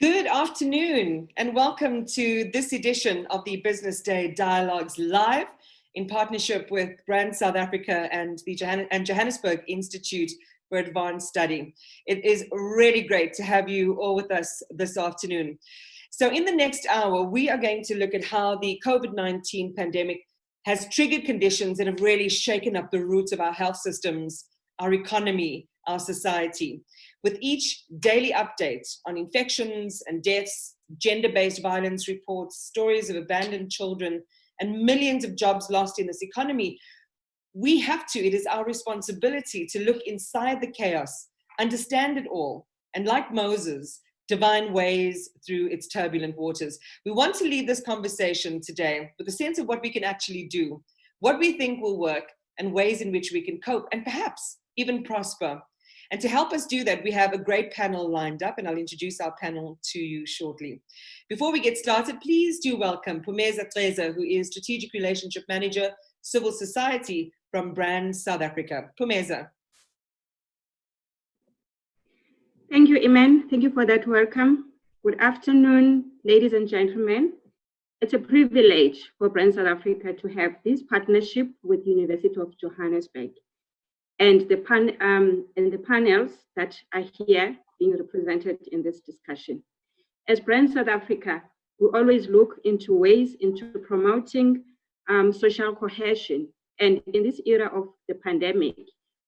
Good afternoon and welcome to this edition of the Business Day Dialogues Live in partnership with Brand South Africa and the Johannesburg Institute for Advanced Study. It is really great to have you all with us this afternoon. So in the next hour, we are going to look at how the Covid-19 pandemic has triggered conditions that have really shaken up the roots of our health systems, our economy, our society. With each daily update on infections and deaths, gender-based violence reports, stories of abandoned children, and millions of jobs lost in this economy, it is our responsibility to look inside the chaos, understand it all, and like Moses, divine ways through its turbulent waters. We want to lead this conversation today with a sense of what we can actually do, what we think will work, and ways in which we can cope, and perhaps even prosper. And to help us do that, we have a great panel lined up, and I'll introduce our panel to you shortly. Before we get started, please do welcome Phumeza Xeza, who is Strategic Relationship Manager, Civil Society from Brand South Africa. Phumeza. Thank you, Iman. Thank you for that welcome. Good afternoon, ladies and gentlemen. It's a privilege for Brand South Africa to have this partnership with the University of Johannesburg. And the panels that are here being represented in this discussion. As Brand South Africa, we always look into ways into promoting social cohesion. And in this era of the pandemic,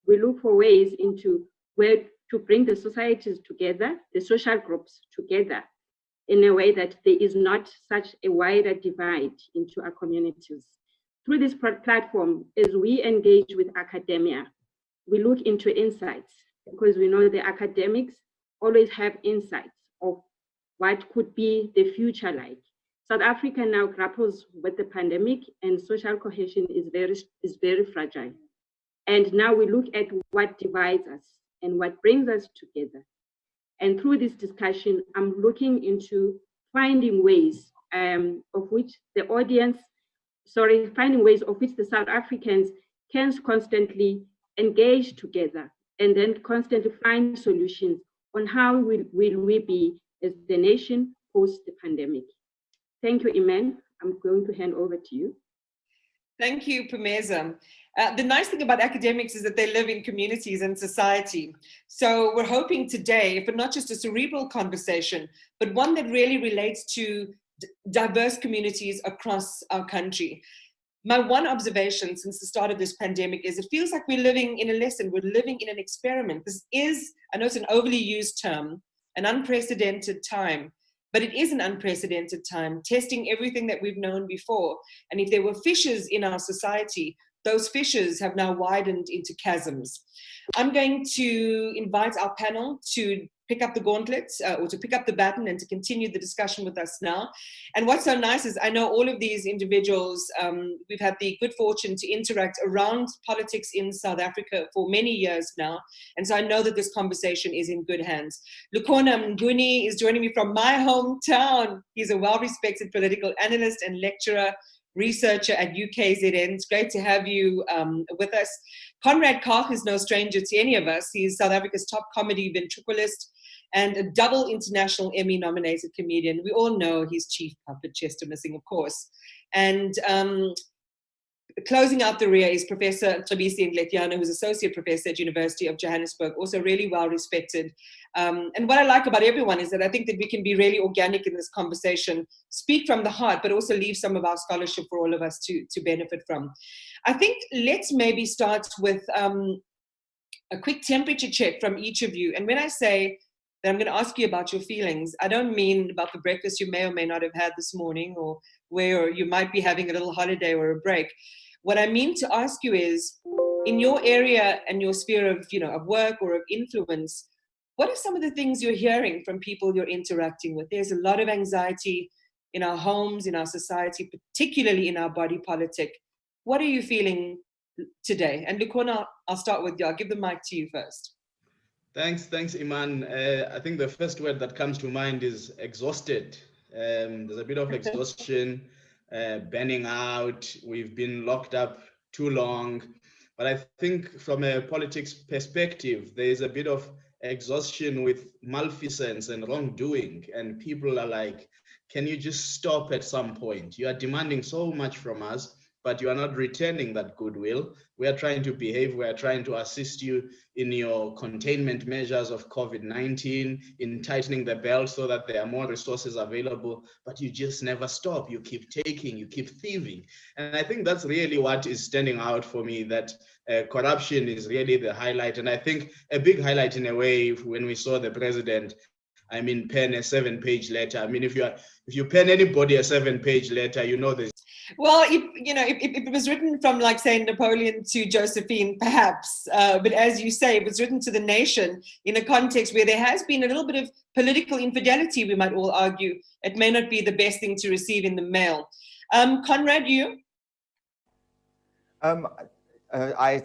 we look for ways into where to bring the societies together, the social groups together, in a way that there is not such a wider divide into our communities. Through this platform, as we engage with academia, we look into insights because we know the academics always have insights of what could be the future like. South Africa now grapples with the pandemic and social cohesion is very fragile. And now we look at what divides us and what brings us together. And through this discussion, I'm looking into finding ways of which the South Africans can constantly engage together and then constantly find solutions on how will we be as the nation post the pandemic. Thank you, Iman. I'm going to hand over to you. Thank you, Phumeza. The nice thing about academics is that they live in communities and society. So we're hoping today for not just a cerebral conversation, but one that really relates to diverse communities across our country. My one observation since the start of this pandemic is it feels like we're living in a lesson, we're living in an experiment. This is, I know it's an overly used term, an unprecedented time, but it is an unprecedented time, testing everything that we've known before. And if there were fissures in our society, those fissures have now widened into chasms. I'm going to invite our panel to pick up the gauntlet or to pick up the baton and to continue the discussion with us now. And what's so nice is I know all of these individuals, we've had the good fortune to interact around politics in South Africa for many years now. And so I know that this conversation is in good hands. Lukhona Mnguni is joining me from my hometown. He's a well-respected political analyst and lecturer, researcher at UKZN. It's great to have you with us. Conrad Koch is no stranger to any of us. He's South Africa's top comedy ventriloquist and a double international Emmy-nominated comedian. We all know his chief puppet, Chester Missing, of course. And closing out the rear is Professor Cebisi Ndletyana, who's Associate Professor at University of Johannesburg, also really well respected. And what I like about everyone is that I think that we can be really organic in this conversation, speak from the heart, but also leave some of our scholarship for all of us to benefit from. I think let's maybe start with a quick temperature check from each of you. And when I say that I'm going to ask you about your feelings, I don't mean about the breakfast you may or may not have had this morning or where you might be having a little holiday or a break. What I mean to ask you is, in your area and your sphere of, of work or of influence, what are some of the things you're hearing from people you're interacting with? There's a lot of anxiety in our homes, in our society, particularly in our body politic. What are you feeling today? And Lukhona, I'll start with you. I'll give the mic to you first. Thanks, Iman. I think the first word that comes to mind is exhausted. There's a bit of exhaustion, burning out. We've been locked up too long. But I think from a politics perspective, there is a bit of exhaustion with malfeasance and wrongdoing. And people are like, can you just stop at some point? You are demanding so much from us, but you are not returning that goodwill. We are trying to behave. We are trying to assist you in your containment measures of COVID-19, in tightening the belt so that there are more resources available, but you just never stop. You keep taking, you keep thieving. And I think that's really what is standing out for me, that corruption is really the highlight. And I think a big highlight in a way, when we saw the president, I mean, pen a 7-page letter. I mean, if you pen anybody a 7-page letter, you know there's. Well, if it was written from, like, say, Napoleon to Josephine, perhaps, but as you say, it was written to the nation in a context where there has been a little bit of political infidelity, we might all argue. It may not be the best thing to receive in the mail. Conrad, you? I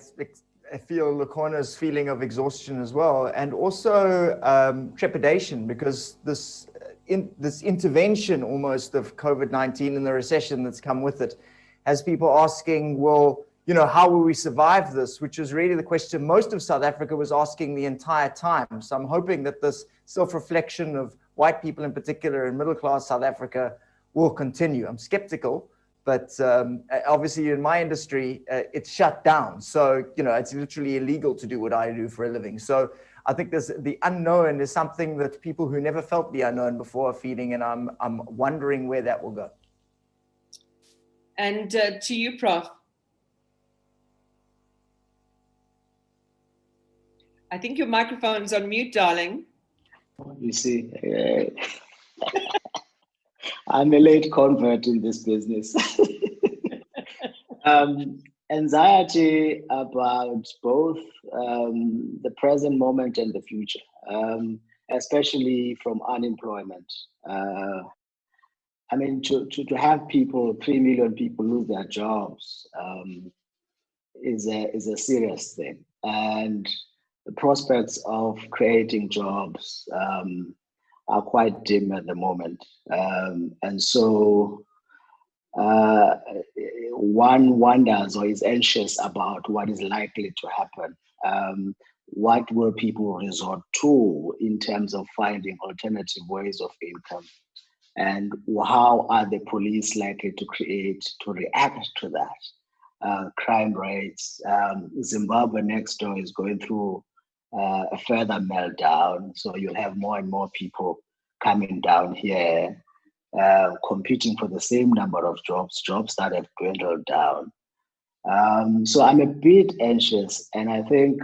feel Lukona's feeling of exhaustion as well, and also trepidation, because this intervention almost of COVID-19 and the recession that's come with it has people asking, well, you know, how will we survive this? Which is really the question most of South Africa was asking the entire time. So I'm hoping that this self-reflection of white people in particular in middle-class South Africa will continue. I'm skeptical, but obviously in my industry, it's shut down. So, you know, it's literally illegal to do what I do for a living. So I think the unknown is something that people who never felt the unknown before are feeling, and I'm wondering where that will go. And to you, Prof. I think your microphone's on mute, darling. You see, I'm a late convert in this business. Anxiety about both the present moment and the future, especially from unemployment. I mean, to have 3 million people lose their jobs is a serious thing. And the prospects of creating jobs are quite dim at the moment. And so one wonders or is anxious about what is likely to happen. What will people resort to in terms of finding alternative ways of income? And how are the police likely to react to that? Crime rates. Zimbabwe next door is going through a further meltdown. So you'll have more and more people coming down here, competing for the same number of jobs that have dwindled down. So I'm a bit anxious, and I think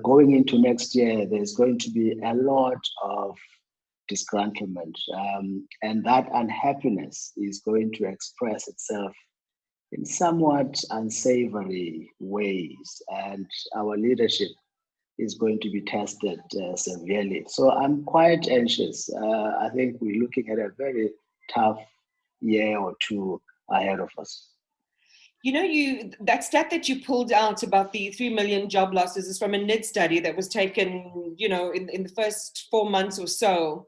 going into next year, there's going to be a lot of disgruntlement, and that unhappiness is going to express itself in somewhat unsavory ways, and our leadership is going to be tested severely. So I'm quite anxious. I think we're looking at a very tough year or two ahead of us. You know, that stat that you pulled out about the 3 million job losses is from a NID study that was taken, you know, in the first 4 months or so,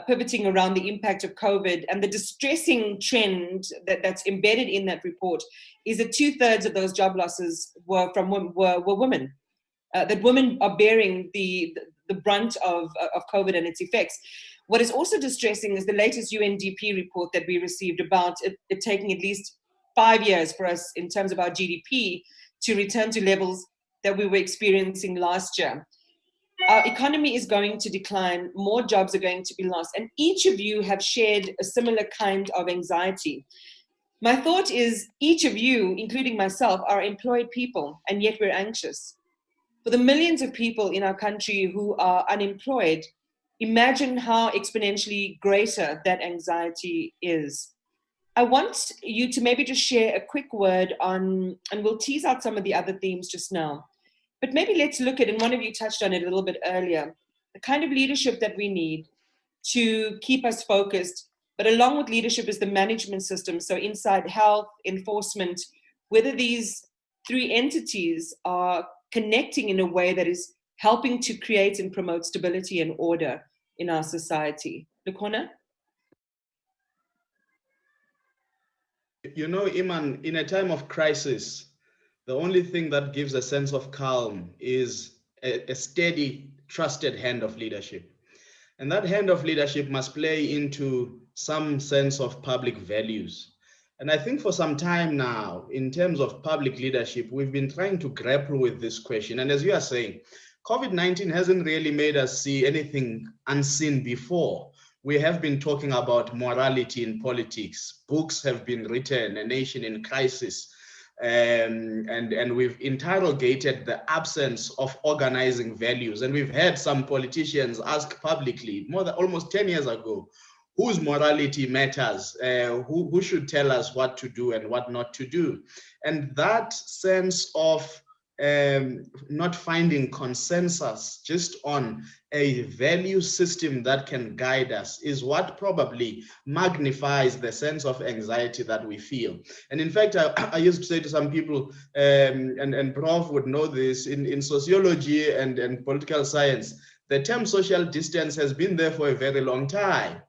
pivoting around the impact of COVID. And the distressing trend that's embedded in that report is that 2/3 of those job losses were women. That women are bearing the brunt of COVID and its effects. What is also distressing is the latest UNDP report that we received about it taking at least 5 years for us in terms of our GDP to return to levels that we were experiencing last year. Our economy is going to decline, more jobs are going to be lost, and each of you have shared a similar kind of anxiety. My thought is each of you, including myself, are employed people, and yet we're anxious. For the millions of people in our country who are unemployed, imagine how exponentially greater that anxiety is. I want you to maybe just share a quick word on, and we'll tease out some of the other themes just now, but maybe let's look at, and one of you touched on it a little bit earlier, the kind of leadership that we need to keep us focused, but along with leadership is the management system. So inside health, enforcement, whether these three entities are connecting in a way that is helping to create and promote stability and order in our society. Lukona? You know, Iman, in a time of crisis, the only thing that gives a sense of calm is a steady trusted hand of leadership. And that hand of leadership must play into some sense of public values. And I think for some time now, in terms of public leadership, we've been trying to grapple with this question. And as you are saying, COVID-19 hasn't really made us see anything unseen before. We have been talking about morality in politics. Books have been written, A Nation in Crisis. And we've interrogated the absence of organizing values. And we've had some politicians ask publicly, almost 10 years ago, whose morality matters, who should tell us what to do and what not to do. And that sense of not finding consensus just on a value system that can guide us is what probably magnifies the sense of anxiety that we feel. And in fact, I used to say to some people, and Prof would know this, in sociology and political science, the term social distance has been there for a very long time.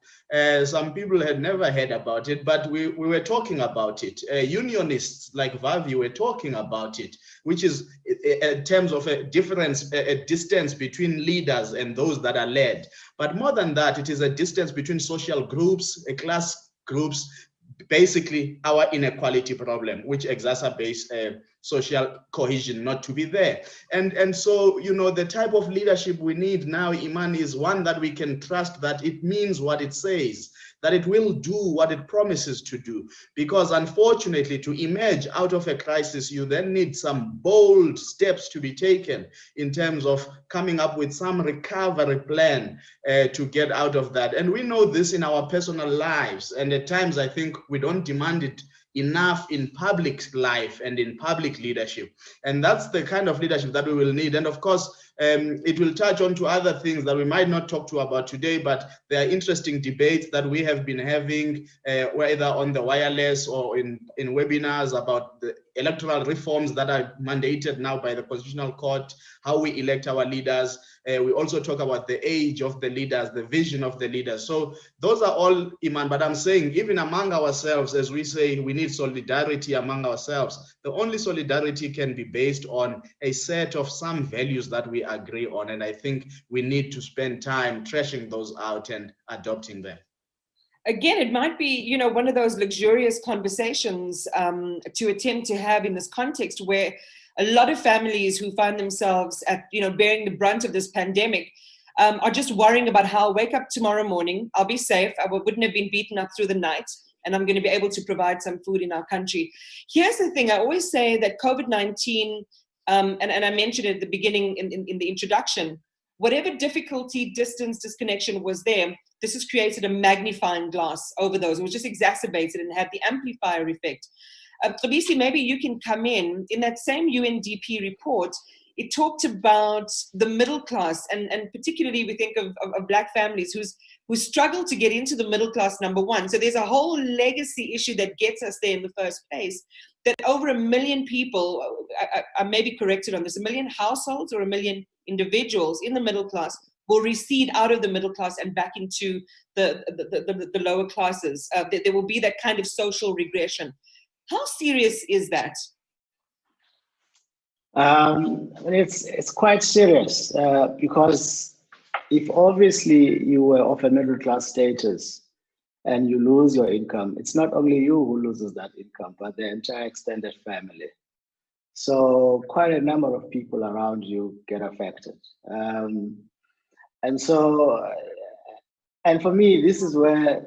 Some people had never heard about it, but we were talking about it. Unionists like Vavi were talking about it, which is in terms of a difference, a distance between leaders and those that are led. But more than that, it is a distance between social groups, class groups, basically our inequality problem, which exacerbates social cohesion not to be there. And so, you know, the type of leadership we need now, Iman, is one that we can trust that it means what it says, that it will do what it promises to do. Because unfortunately, to emerge out of a crisis, you then need some bold steps to be taken in terms of coming up with some recovery plan to get out of that. And we know this in our personal lives. And at times, I think we don't demand it enough in public life and in public leadership. And that's the kind of leadership that we will need. And of course, it will touch on to other things that we might not talk to about today, but there are interesting debates that we have been having, whether on the wireless or in webinars about the electoral reforms that are mandated now by the Constitutional Court, how we elect our leaders. We also talk about the age of the leaders, the vision of the leaders. So those are all, Iman, but I'm saying even among ourselves, as we say, we need solidarity among ourselves. The only solidarity can be based on a set of some values that we agree on. And I think we need to spend time trashing those out and adopting them. Again, it might be, you know, one of those luxurious conversations to attempt to have in this context where a lot of families who find themselves at, you know, bearing the brunt of this pandemic are just worrying about how I'll wake up tomorrow morning, I'll be safe, I wouldn't have been beaten up through the night, and I'm going to be able to provide some food in our country. Here's the thing, I always say that COVID-19, and I mentioned it at the beginning in the introduction, whatever difficulty, distance, disconnection was there, this has created a magnifying glass over those, which just exacerbates it and had the amplifier effect. Kobisi, maybe you can come in that same UNDP report. It talked about the middle class, and particularly we think of Black families who struggle to get into the middle class, number one. So there's a whole legacy issue that gets us there in the first place, that over 1 million people, I may be corrected on this, 1 million households or 1 million individuals in the middle class will recede out of the middle class and back into the lower classes. There will be that kind of social regression. How serious is that? It's quite serious because if obviously you were of a middle class status and you lose your income, it's not only you who loses that income, but the entire extended family. So quite a number of people around you get affected. And for me, this is where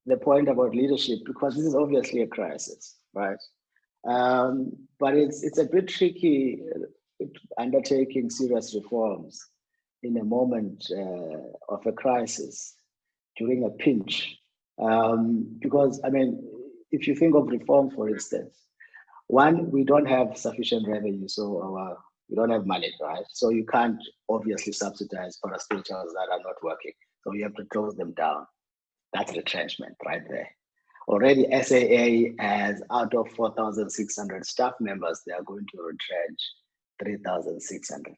the point about leadership, because this is obviously a crisis, right? But it's a bit tricky undertaking serious reforms in a moment of a crisis during a pinch. Because, I mean, if you think of reform, for instance, one, we don't have sufficient revenue, so we don't have money, right? So you can't obviously subsidize parastatals that are not working. So you have to close them down. That's retrenchment right there. Already SAA has, out of 4,600 staff members, they are going to retrench 3,600.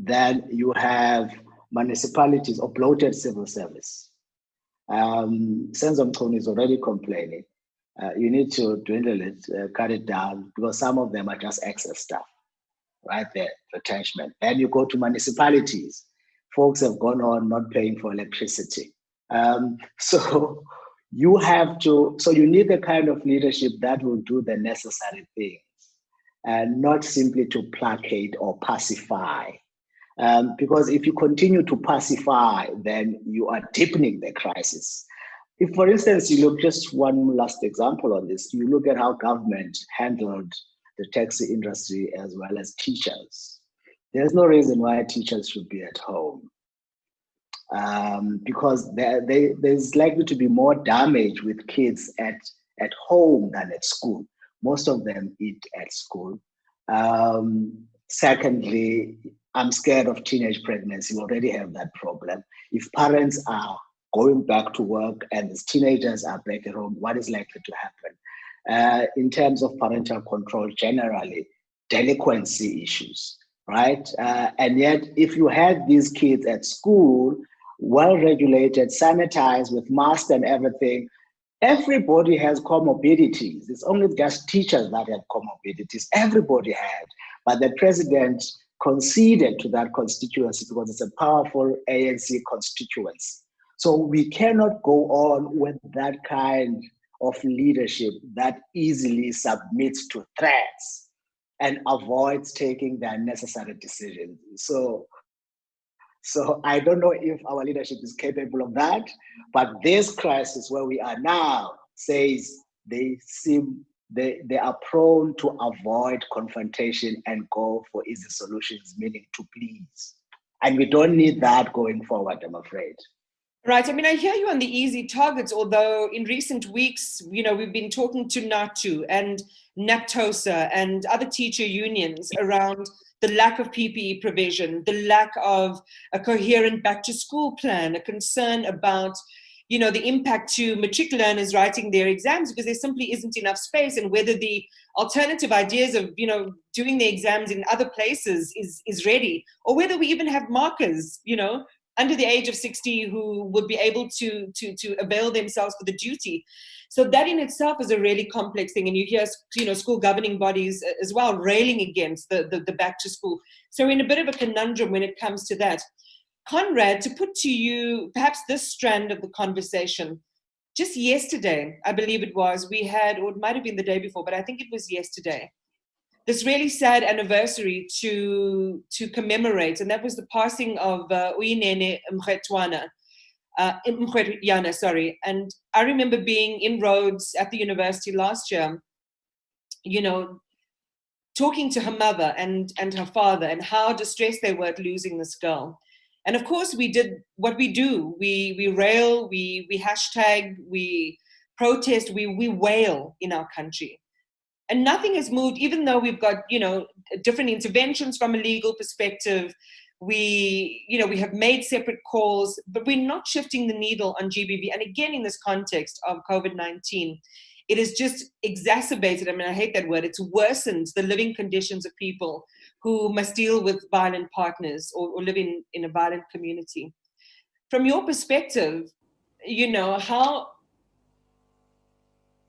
Then you have municipalities or bloated civil service. Senzo Mchunu is already complaining. You need to dwindle it, cut it down, because some of them are just excess staff. right there, retrenchment. Then you go to municipalities. Folks have gone on not paying for electricity. So you need the kind of leadership that will do the necessary things and not simply to placate or pacify. Because if you continue to pacify, then you are deepening the crisis. If, for instance, you look, just one last example on this, you look at how government handled the taxi industry as well as teachers. There's no reason why teachers should be at home. Because there's likely to be more damage with kids at home than at school. Most of them eat at school. Secondly, I'm scared of teenage pregnancy. We already have that problem. If parents are going back to work and the teenagers are back at home, what is likely to happen? In terms of parental control, generally, delinquency issues, right? And yet, if you had these kids at school, well-regulated, sanitized with masks and everything, everybody has comorbidities. It's only just teachers that have comorbidities. Everybody had. But the president conceded to that constituency because it's a powerful ANC constituency. So we cannot go on with that kind of leadership that easily submits to threats and avoids taking the unnecessary decisions. So I don't know if our leadership is capable of that, but this crisis where we are now says they are prone to avoid confrontation and go for easy solutions, meaning to please. And we don't need that going forward, I'm afraid. Right. I mean, I hear you on the easy targets, although in recent weeks, we've been talking to NATU and NAPTOSA and other teacher unions around the lack of PPE provision, the lack of a coherent back to school plan, a concern about, the impact to matric learners writing their exams because there simply isn't enough space, and whether the alternative ideas of, doing the exams in other places is ready, or whether we even have markers, under the age of 60 who would be able to avail themselves for the duty. So that in itself is a really complex thing. And you hear, school governing bodies as well railing against the back to school. So we're in a bit of a conundrum when it comes to that. Conrad, to put to you perhaps this strand of the conversation, just yesterday, I believe it was, we had, or it might have been the day before, but I think it was yesterday, this really sad anniversary to commemorate, and that was the passing of Uyinene Mkhwetyana, sorry. And I remember being in Rhodes at the university last year, talking to her mother and her father and how distressed they were at losing this girl. And of course, we did what we do. We rail, we hashtag, we protest, we wail in our country. And nothing has moved, even though we've got, different interventions from a legal perspective. We have made separate calls, but we're not shifting the needle on GBV. And again, in this context of COVID-19, it has just exacerbated, I hate that word, it's worsened the living conditions of people who must deal with violent partners or live in a violent community. From your perspective, how,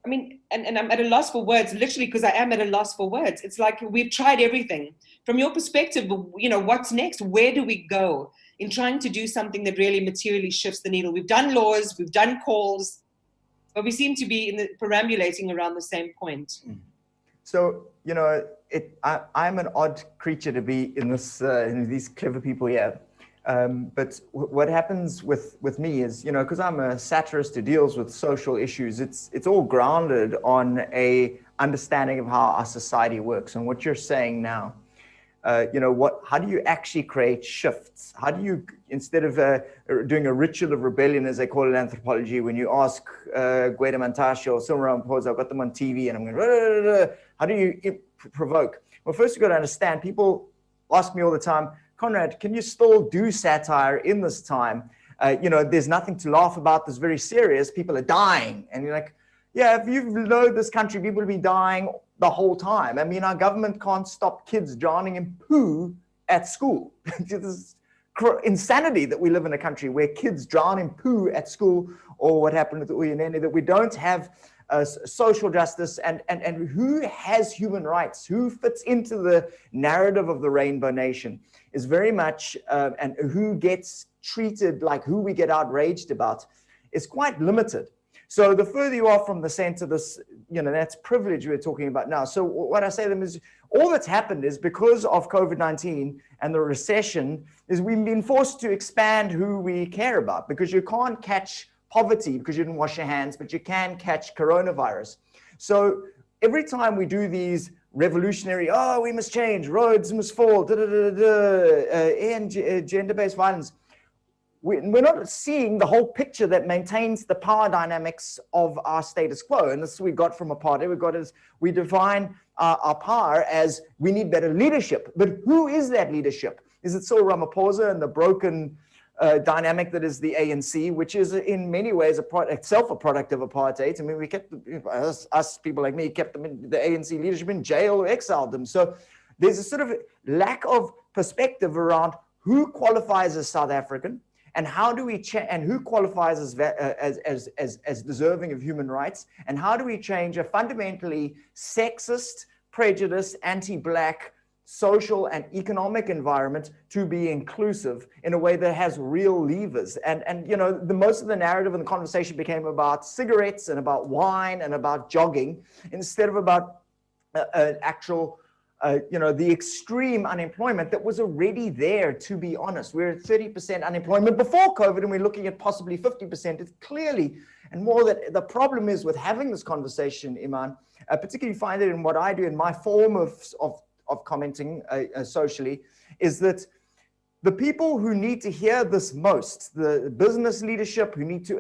and I'm at a loss for words, literally, because I am at a loss for words. It's like we've tried everything. From your perspective, what's next? Where do we go in trying to do something that really materially shifts the needle? We've done laws, we've done calls, but we seem to be perambulating around the same point. So, I'm an odd creature to be in this, in these clever people here. But what happens with me is, because I'm a satirist who deals with social issues, it's all grounded on a understanding of how our society works. And what you're saying now, how do you actually create shifts? How do you, instead of doing a ritual of rebellion, as they call it in anthropology, when you ask Gwede Mantashe or Cyril Ramaphosa, I've got them on TV and I'm going, how do you provoke? Well, first you've got to understand, people ask me all the time, Conrad, can you still do satire in this time? There's nothing to laugh about. This is very serious. People are dying. And you're like, yeah, if you know this country, people will be dying the whole time. Our government can't stop kids drowning in poo at school. This is insanity that we live in a country where kids drown in poo at school, or what happened with Uyinene, that we don't have social justice, and who has human rights, who fits into the narrative of the Rainbow Nation is very much, and who gets treated like who we get outraged about is quite limited. So the further you are from the center, this, that's privilege we're talking about now. So what I say to them is, all that's happened is because of COVID-19 and the recession is we've been forced to expand who we care about, because you can't catch poverty because you didn't wash your hands, but you can catch coronavirus. So every time we do these revolutionary, we must change, roads must fall, and gender-based violence, we're not seeing the whole picture that maintains the power dynamics of our status quo. And this we got from apartheid. We define our power as we need better leadership. But who is that leadership? Is it still Ramaphosa and the broken dynamic that is the ANC, which is in many ways itself a product of apartheid? I mean, we kept us people like me kept them in the ANC leadership in jail or exiled them. So there's a sort of lack of perspective around who qualifies as South African, and how do we and who qualifies as deserving of human rights, and how do we change a fundamentally sexist, prejudiced, anti-Black social and economic environment to be inclusive in a way that has real levers. And the most of the narrative and the conversation became about cigarettes and about wine and about jogging instead of about actual the extreme unemployment that was already there, to be honest. We're at 30% unemployment before COVID, and we're looking at possibly 50%. It's clearly, and more that the problem is with having this conversation, Iman, particularly find it in what I do in my form of commenting socially, is that the people who need to hear this most, the business leadership who need to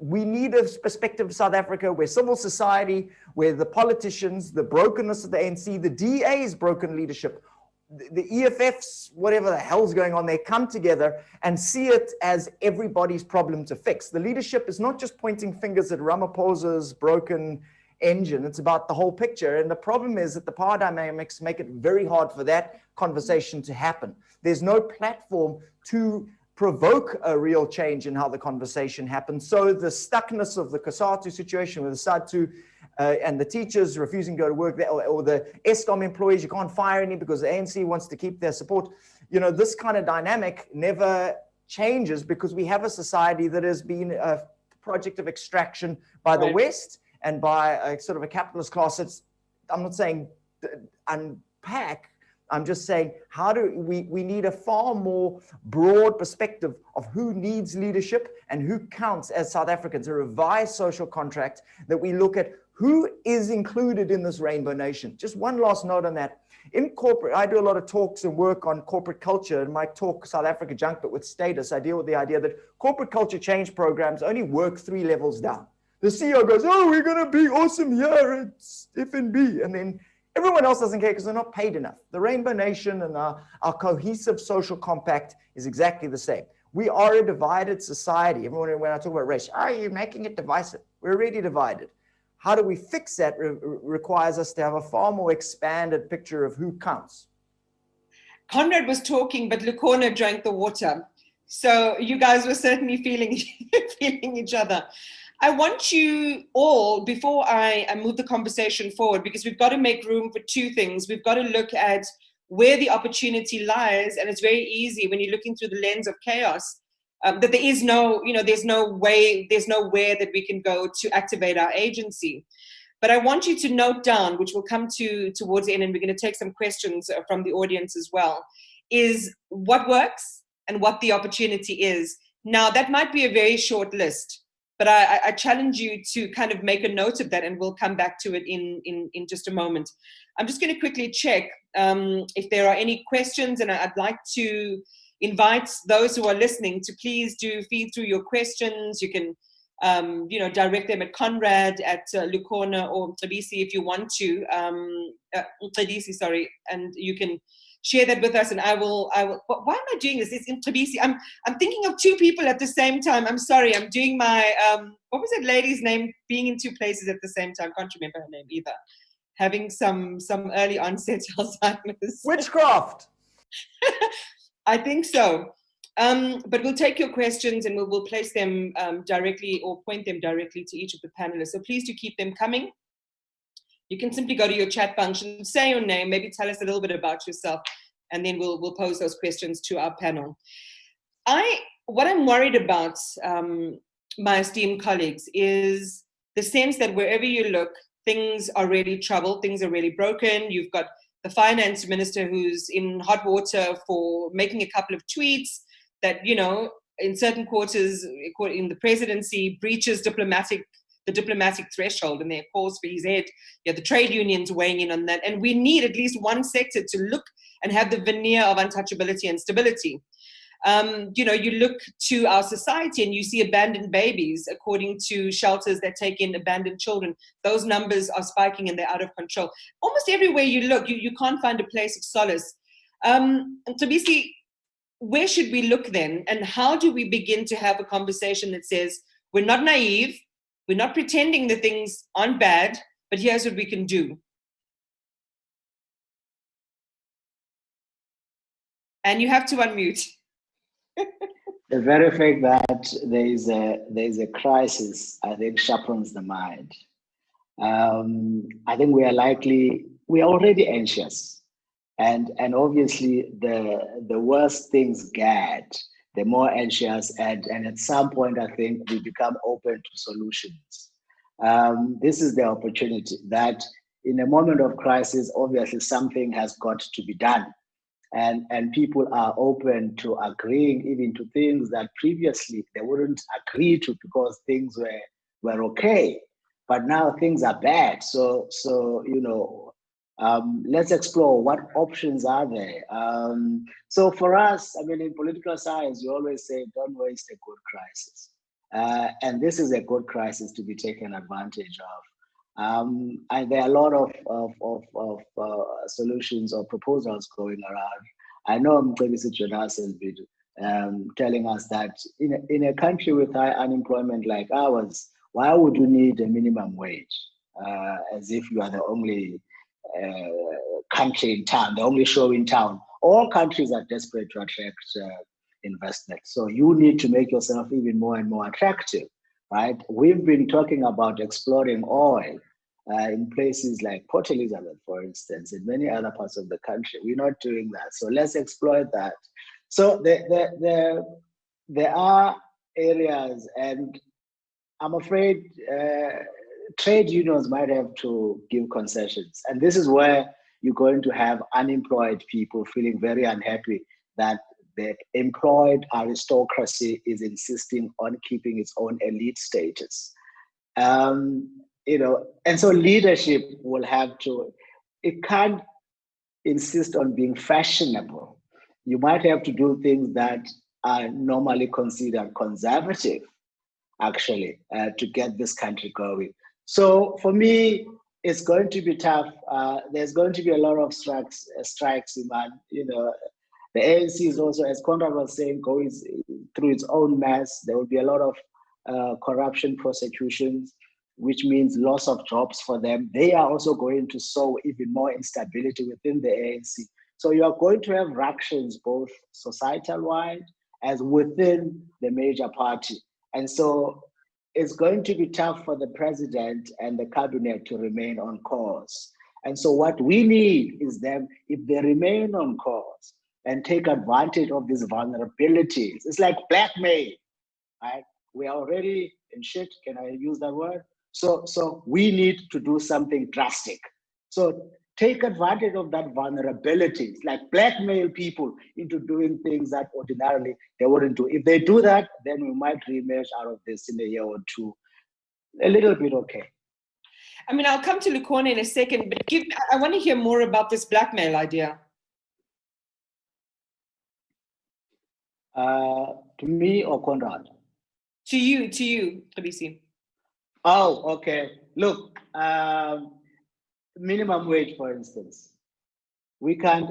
we need a perspective of South Africa where civil society, where the politicians, the brokenness of the ANC, the DA's broken leadership, the EFF's, whatever the hell's going on, they come together and see it as everybody's problem to fix. The leadership is not just pointing fingers at Ramaphosa's broken engine, it's about the whole picture. And the problem is that the power dynamics make it very hard for that conversation to happen. There's no platform to provoke a real change in how the conversation happens. So the stuckness of the COSATU situation with the SADTU and the teachers refusing to go to work, or the Eskom employees, you can't fire any because the ANC wants to keep their support. This kind of dynamic never changes because we have a society that has been a project of extraction by the West and by a sort of a capitalist class. I'm not saying unpack, I'm just saying, how do we need a far more broad perspective of who needs leadership and who counts as South Africans, a revised social contract that we look at who is included in this Rainbow Nation. Just one last note on that. In corporate, I do a lot of talks and work on corporate culture. In my talk, South Africa Junk, but with status, I deal with the idea that corporate culture change programs only work 3 levels down. The CEO goes, we're going to be awesome here at F&B. And then everyone else doesn't care because they're not paid enough. The Rainbow Nation and our cohesive social compact is exactly the same. We are a divided society. Everyone, when I talk about race, are you making it divisive? We're already divided. How do we fix that requires us to have a far more expanded picture of who counts. Conrad was talking, but Lukhona drank the water. So you guys were certainly feeling each other. I want you all, before I move the conversation forward, because we've got to make room for 2 things. We've got to look at where the opportunity lies, and it's very easy when you're looking through the lens of chaos, that there is there's nowhere that we can go to activate our agency. But I want you to note down, which we'll come to towards the end, and we're going to take some questions from the audience as well, is what works and what the opportunity is. Now, that might be a very short list, but I challenge you to kind of make a note of that, and we'll come back to it in just a moment. I'm just going to quickly check if there are any questions, and I'd like to invite those who are listening to please do feed through your questions. You can direct them at Conrad, at Lukhona, or Mcebisi if you want to. Mcebisi, sorry, and you can share that with us, and I will. Why am I doing this? It's in Mcebisi. I'm thinking of 2 people at the same time. I'm sorry. I'm doing my what was that lady's name? Being in 2 places at the same time. Can't remember her name either. Having some early onset Alzheimer's. Witchcraft. I think so. But we'll take your questions and we'll place them directly or point them directly to each of the panelists. So please do keep them coming. You can simply go to your chat function, say your name, maybe tell us a little bit about yourself, and then we'll pose those questions to our panel. What I'm worried about, my esteemed colleagues, is the sense that wherever you look, things are really troubled, things are really broken. You've got the finance minister who's in hot water for making a couple of tweets that, you know, in certain quarters in the presidency breaches the diplomatic threshold, and there are calls for his head. You have the trade unions weighing in on that. And we need at least one sector to look and have the veneer of untouchability and stability. You know, you look to our society and you see abandoned babies, according to shelters that take in abandoned children. Those numbers are spiking and they're out of control. Almost everywhere you look, you can't find a place of solace. And so basically, where should we look then? And how do we begin to have a conversation that says, we're not naive, we're not pretending that things aren't bad, but here's what we can do. And you have to unmute. The very fact that there is a crisis, I think, sharpens the mind. I think we are already anxious, and obviously the worse things get, the more anxious, and at some point I think we become open to solutions. This is the opportunity that in a moment of crisis, obviously something has got to be done. And people are open to agreeing even to things that previously they wouldn't agree to because things were okay, but now things are bad. So you know, let's explore what options are there. So for us, I mean, in political science, you always say, don't waste a good crisis. And this is a good crisis to be taken advantage of. And there are a lot of solutions or proposals going around. I know University of Johannesburg has been telling us that in a country with high unemployment like ours, why would you need a minimum wage? As if you are the only country in town, the only show in town. All countries are desperate to attract investment. So you need to make yourself even more and more attractive, right? We've been talking about exploring oil in places like Port Elizabeth, for instance, in many other parts of the country. We're not doing that. So let's exploit that. So there are areas, and I'm afraid trade unions might have to give concessions. And this is where you're going to have unemployed people feeling very unhappy that the employed aristocracy is insisting on keeping its own elite status. You know, and so leadership will have to, it can't insist on being fashionable. You might have to do things that are normally considered conservative, actually, to get this country going. So for me, it's going to be tough. There's going to be a lot of strikes, Iman. You know, the ANC is also, as Conrad was saying, going through its own mess. There will be a lot of corruption prosecutions, which means loss of jobs for them. They are also going to sow even more instability within the ANC. So you are going to have ructions both societal-wide as within the major party. And so it's going to be tough for the president and the cabinet to remain on course. And so what we need is them, if they remain on course and take advantage of these vulnerabilities, it's like blackmail, right? We are already in shit, can I use that word? So we need to do something drastic. So take advantage of that vulnerability, like blackmail people into doing things that ordinarily they wouldn't do. If they do that, then we might reemerge out of this in a year or two, a little bit okay. I mean, I'll come to Lukhona in a second, but I want to hear more about this blackmail idea. To me or Conrad? To you, Khabisi. Oh, okay. Look, minimum wage, for instance, we can't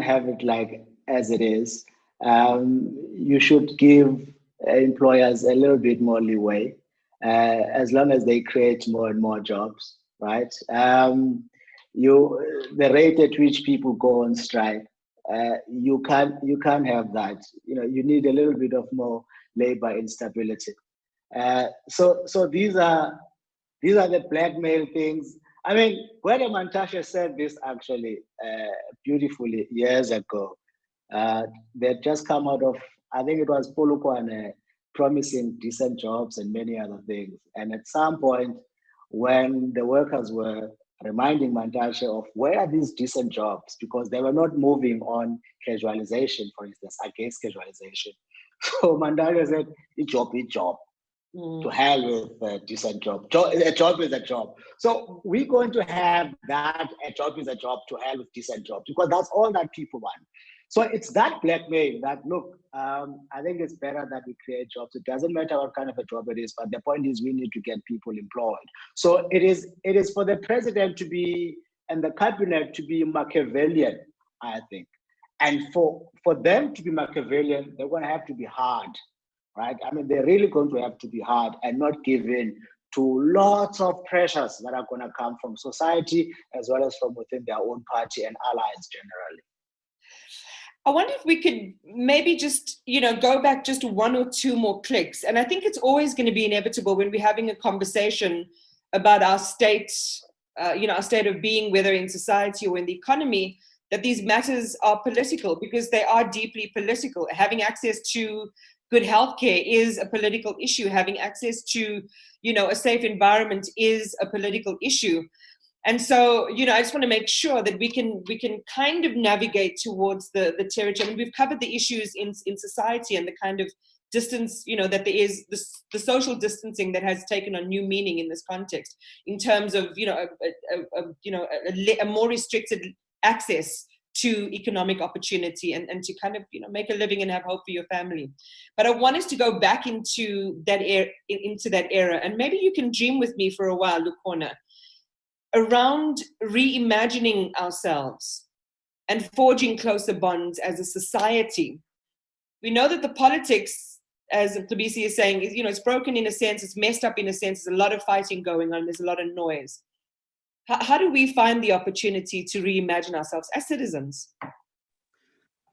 have it like as it is. You should give employers a little bit more leeway, as long as they create more and more jobs, right? The rate at which people go on strike, you can't have that. You need a little bit of more labor instability. So these are the blackmail things. I mean, Gwede Mantashe said this actually beautifully years ago. They'd just come out of, I think it was Polokwane, promising decent jobs and many other things. And at some point, when the workers were reminding Mantashe of where are these decent jobs, because they were not moving on casualization, for instance, against casualization. So Mantashe said, a job. To hell with a decent job. A job is a job. So we're going to have that, a job is a job, to hell with decent jobs, because that's all that people want. So it's that blackmail that, look, I think it's better that we create jobs. It doesn't matter what kind of a job it is, but the point is we need to get people employed. So it is for the president to be, and the cabinet to be Machiavellian, I think. And for them to be Machiavellian, they're going to have to be hard. Right? I mean, they're really going to have to be hard and not give in to lots of pressures that are going to come from society as well as from within their own party and allies generally. I wonder if we could maybe just, go back just one or two more clicks. And I think it's always going to be inevitable when we're having a conversation about our state, our state of being, whether in society or in the economy, that these matters are political, because they are deeply political. Having access to good healthcare is a political issue. Having access to, a safe environment is a political issue. And so, I just want to make sure that we can kind of navigate towards the territory. I mean, we've covered the issues in society and the kind of distance, that there is the social distancing that has taken on new meaning in this context, in terms of, a more restricted access to economic opportunity and to kind of make a living and have hope for your family. But I want us to go back into that era, and maybe you can dream with me for a while, Lukhona, around reimagining ourselves and forging closer bonds as a society. We know that the politics, as Tlabisi is saying, is it's broken in a sense, it's messed up in a sense, there's a lot of fighting going on, there's a lot of noise. How do we find the opportunity to reimagine ourselves as citizens?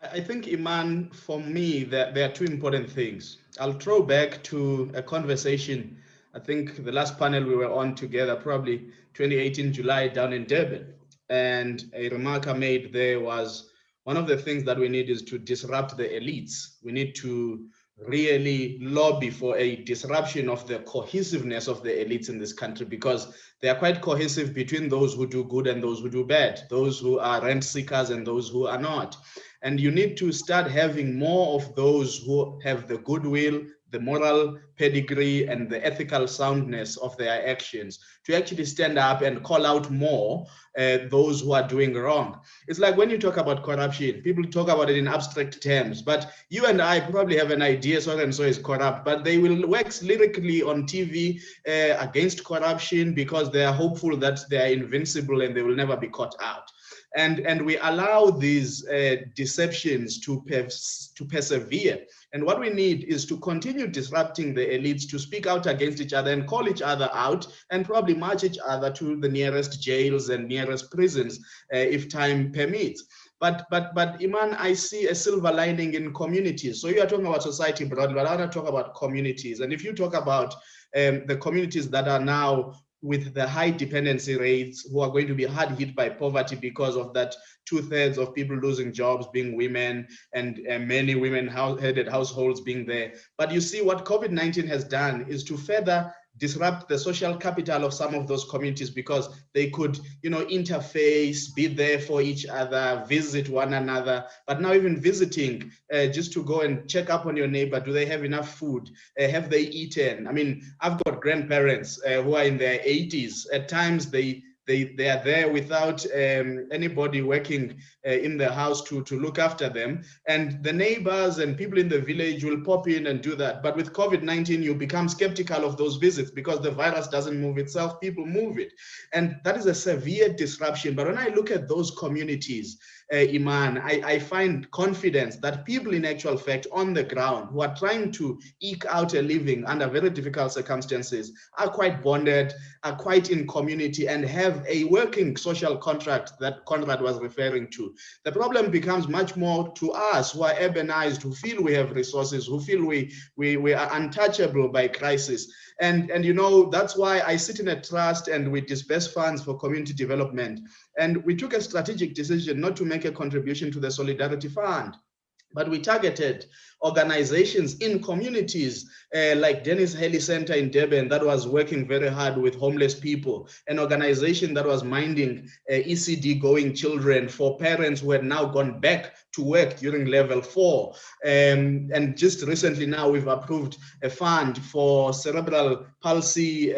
I think, Iman, for me, there are two important things. I'll throw back to a conversation, I think the last panel we were on together, probably 2018 July down in Durban. And a remark I made there was, one of the things that we need is to disrupt the elites. We need to really lobby for a disruption of the cohesiveness of the elites in this country, because they are quite cohesive between those who do good and those who do bad, those who are rent seekers and those who are not. And you need to start having more of those who have the goodwill, the moral pedigree, and the ethical soundness of their actions to actually stand up and call out more those who are doing wrong. It's like when you talk about corruption, people talk about it in abstract terms, but you and I probably have an idea so and so is corrupt, but they will wax lyrically on TV against corruption because they are hopeful that they are invincible and they will never be caught out. And we allow these deceptions to persevere. And what we need is to continue disrupting the elites, to speak out against each other and call each other out, and probably march each other to the nearest jails and nearest prisons if time permits. But Iman, I see a silver lining in communities. So you are talking about society broadly, but I want to talk about communities. And if you talk about the communities that are now with the high dependency rates, who are going to be hard hit by poverty because of that 2/3 of people losing jobs being women, and many women-headed households being there. But you see, what COVID-19 has done is to further disrupt the social capital of some of those communities, because they could, interface, be there for each other, visit one another. But now even visiting, just to go and check up on your neighbor, do they have enough food? Have they eaten? I mean, I've got grandparents who are in their 80s. At times they are there without anybody working in the house to look after them. And the neighbors and people in the village will pop in and do that. But with COVID-19, you become skeptical of those visits because the virus doesn't move itself, people move it. And that is a severe disruption. But when I look at those communities, Iman, I find confidence that people in actual fact on the ground who are trying to eke out a living under very difficult circumstances are quite bonded, are quite in community, and have have a working social contract that Conrad was referring to. The problem becomes much more to us who are urbanized, who feel we have resources, who feel we are untouchable by crisis. And you know, that's why I sit in a trust and we disperse funds for community development. And we took a strategic decision not to make a contribution to the Solidarity Fund, but we targeted organizations in communities like Dennis Haley Center in Durban that was working very hard with homeless people, an organization that was minding ECD going children for parents who had now gone back to work during level 4. And just recently now we've approved a fund for cerebral palsy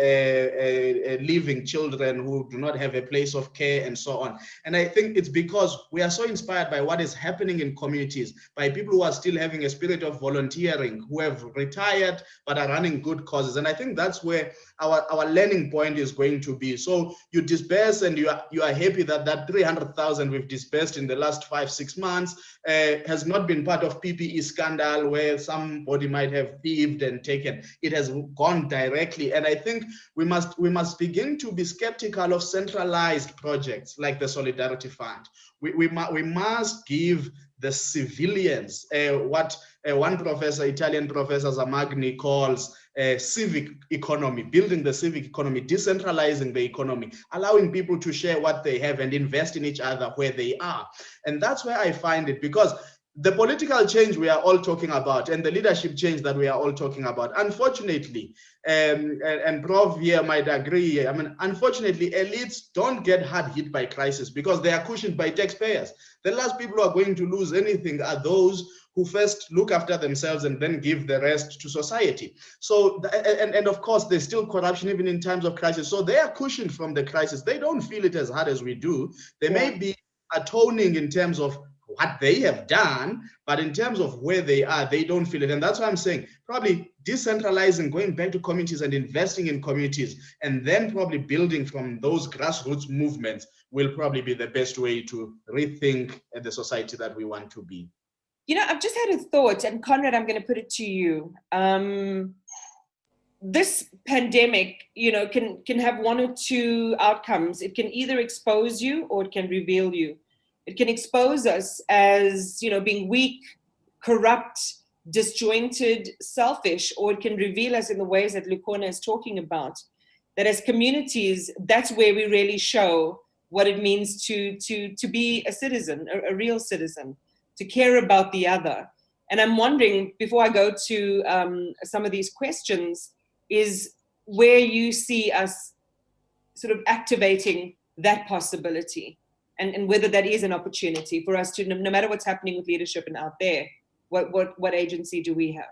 living children who do not have a place of care and so on. And I think it's because we are so inspired by what is happening in communities, by people who are still having a spirit of volunteering, who have retired but are running good causes. And I think that's where our learning point is going to be. So you disperse and you are happy that that 300,000 we've dispersed in the last 5-6 months has not been part of PPE scandal where somebody might have thieved and taken. It has gone directly. And I think we must begin to be skeptical of centralized projects like the Solidarity Fund. We must give the civilians what one professor, Italian professor Zamagni, calls civic economy, building the civic economy, decentralizing the economy, allowing people to share what they have and invest in each other where they are. And that's where I find it, because the political change we are all talking about and the leadership change that we are all talking about, unfortunately, and Prof here might agree, I mean, unfortunately, elites don't get hard hit by crisis because they are cushioned by taxpayers. The last people who are going to lose anything are those who first look after themselves and then give the rest to society. So, and of course, there's still corruption even in times of crisis. So they are cushioned from the crisis. They don't feel it as hard as we do. They may be atoning in terms of what they have done, but in terms of where they are, they don't feel it. And that's why I'm saying probably decentralizing, going back to communities and investing in communities, and then probably building from those grassroots movements will probably be the best way to rethink the society that we want to be. You know, I've just had a thought, and Conrad, I'm going to put it to you. This pandemic, you know, can have one or two outcomes. It can either expose you or it can reveal you. It can expose us as, you know, being weak, corrupt, disjointed, selfish, or it can reveal us in the ways that Lukhona is talking about. That as communities, that's where we really show what it means to be a citizen, a real citizen, to care about the other. And I'm wondering, before I go to some of these questions, is where you see us sort of activating that possibility, and whether that is an opportunity for us to, no matter what's happening with leadership and out there, what agency do we have?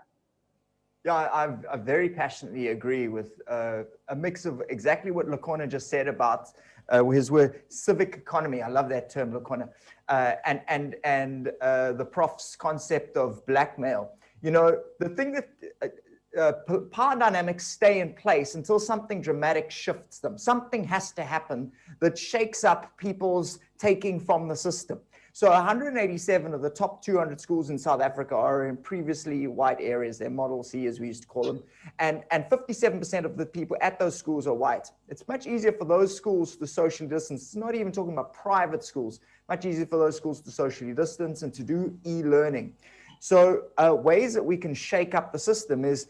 Yeah, I very passionately agree with a mix of exactly what Lukhona just said about his word civic economy. I love that term, Lukhona, and the prof's concept of blackmail. You know, the thing that power dynamics stay in place until something dramatic shifts them. Something has to happen that shakes up people's taking from the system. So 187 of the top 200 schools in South Africa are in previously white areas. They're Model C, as we used to call them. And 57% of the people at those schools are white. It's much easier for those schools to socially distance. It's not even talking about private schools. Much easier for those schools to socially distance and to do e-learning. So ways that we can shake up the system is,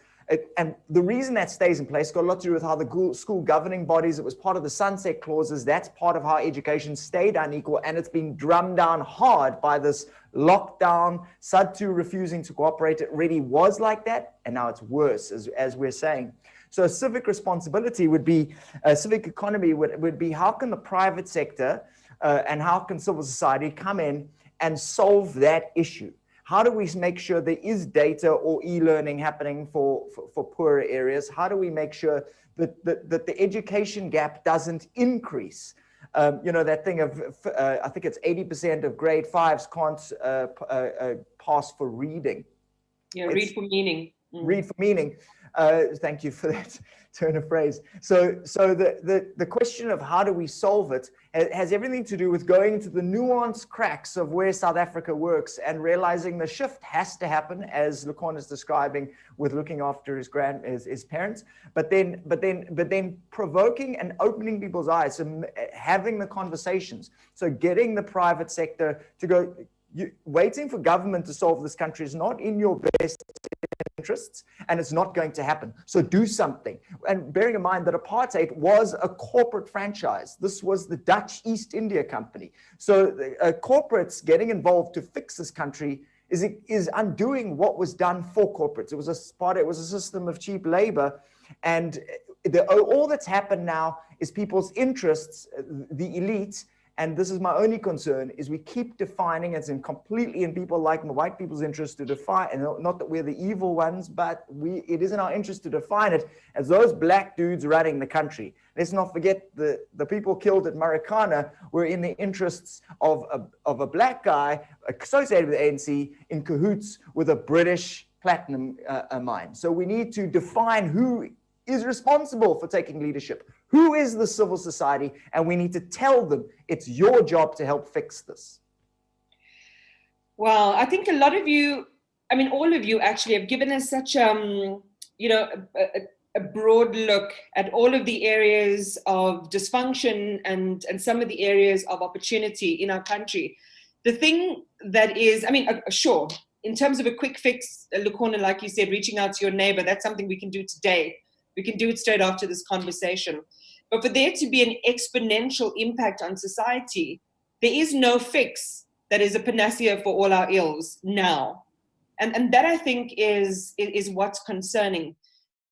and the reason that stays in place got a lot to do with how the school governing bodies, it was part of the sunset clauses. That's part of how education stayed unequal, and it's been drummed down hard by this lockdown, SUD2 refusing to cooperate. It really was like that, and now it's worse, as we're saying. So civic responsibility would be, civic economy would be, how can the private sector and how can civil society come in and solve that issue? How do we make sure there is data or e-learning happening for poorer areas? How do we make sure that the education gap doesn't increase? You know, that thing of, I think it's 80% of grade 5s can't pass for reading. Yeah, read for meaning. Read for meaning. Thank you for that turn of phrase. So the question of how do we solve it has everything to do with going into the nuanced cracks of where South Africa works and realizing the shift has to happen, as Lukhona is describing, with looking after his parents, but then provoking and opening people's eyes, so having the conversations, so getting the private sector to go. Waiting for government to solve this country is not in your best interests, and it's not going to happen. So do something. And bearing in mind that apartheid was a corporate franchise. This was the Dutch East India Company. So corporates getting involved to fix this country is undoing what was done for corporates. It was a system of cheap labor, and all that's happened now is people's interests, the elite. And this is my only concern, is we keep defining it completely in people like white people's interest to define, and not that we're the evil ones, but it is in our interest to define it as those black dudes running the country. Let's not forget the people killed at Marikana were in the interests of a black guy associated with the ANC in cahoots with a British platinum mine. So we need to define who is responsible for taking leadership. Who is the civil society? And we need to tell them it's your job to help fix this. Well, I think a lot of you, I mean, all of you actually have given us such, a broad look at all of the areas of dysfunction and some of the areas of opportunity in our country. The thing that is, I mean, sure, in terms of a quick fix, Lukhona, like you said, reaching out to your neighbor, that's something we can do today. We can do it straight after this conversation. But for there to be an exponential impact on society, there is no fix that is a panacea for all our ills now. And that, I think, is what's concerning.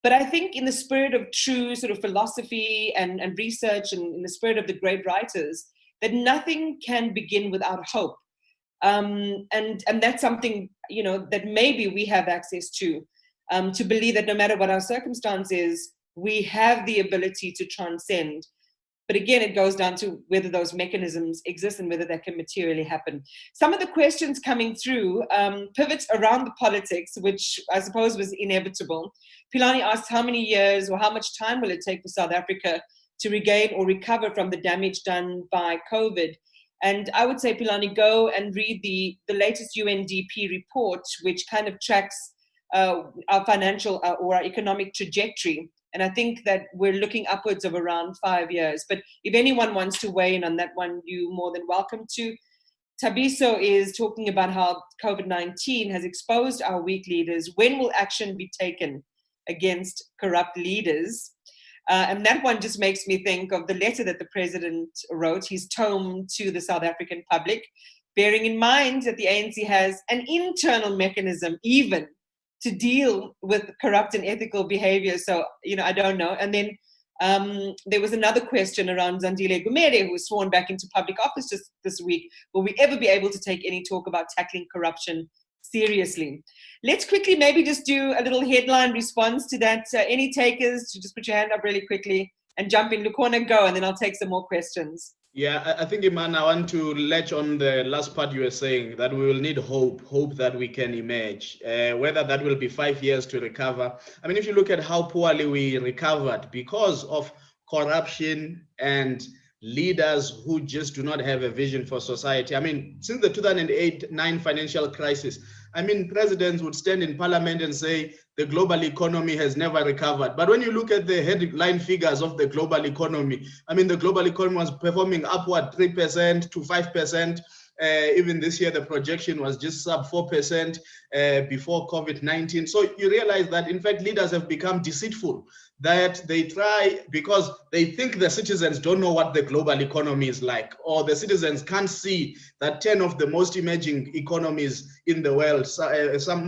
But I think in the spirit of true sort of philosophy and research, and in the spirit of the great writers, that nothing can begin without hope. And that's something, that maybe we have access to believe that no matter what our circumstances, we have the ability to transcend. But again, it goes down to whether those mechanisms exist and whether that can materially happen. Some of the questions coming through pivots around the politics, which I suppose was inevitable. Pilani asked how many years or how much time will it take for South Africa to regain or recover from the damage done by COVID? And I would say, Pilani, go and read the latest UNDP report, which kind of tracks our financial or our economic trajectory. And I think that we're looking upwards of around 5 years. But if anyone wants to weigh in on that one, you're more than welcome to. Tabiso is talking about how COVID-19 has exposed our weak leaders. When will action be taken against corrupt leaders? And that one just makes me think of the letter that the president wrote, his tome to the South African public, bearing in mind that the ANC has an internal mechanism even to deal with corrupt and ethical behavior. So, I don't know. And then there was another question around Zandile Gumede, who was sworn back into public office just this week. Will we ever be able to take any talk about tackling corruption seriously? Let's quickly maybe just do a little headline response to that. Any takers, just put your hand up really quickly and jump in. Lukhona, go, and then I'll take some more questions. Yeah, I think, Iman, I want to latch on the last part you were saying, that we will need hope that we can emerge, whether that will be 5 years to recover. I mean, if you look at how poorly we recovered because of corruption and leaders who just do not have a vision for society. I mean, since the 2008-9 financial crisis, I mean, presidents would stand in parliament and say the global economy has never recovered. But when you look at the headline figures of the global economy, I mean, the global economy was performing upward 3% to 5%. Even this year, the projection was just sub 4% before COVID-19. So you realize that, in fact, leaders have become deceitful, that they try because they think the citizens don't know what the global economy is like, or the citizens can't see that 10 of the most emerging economies in the world,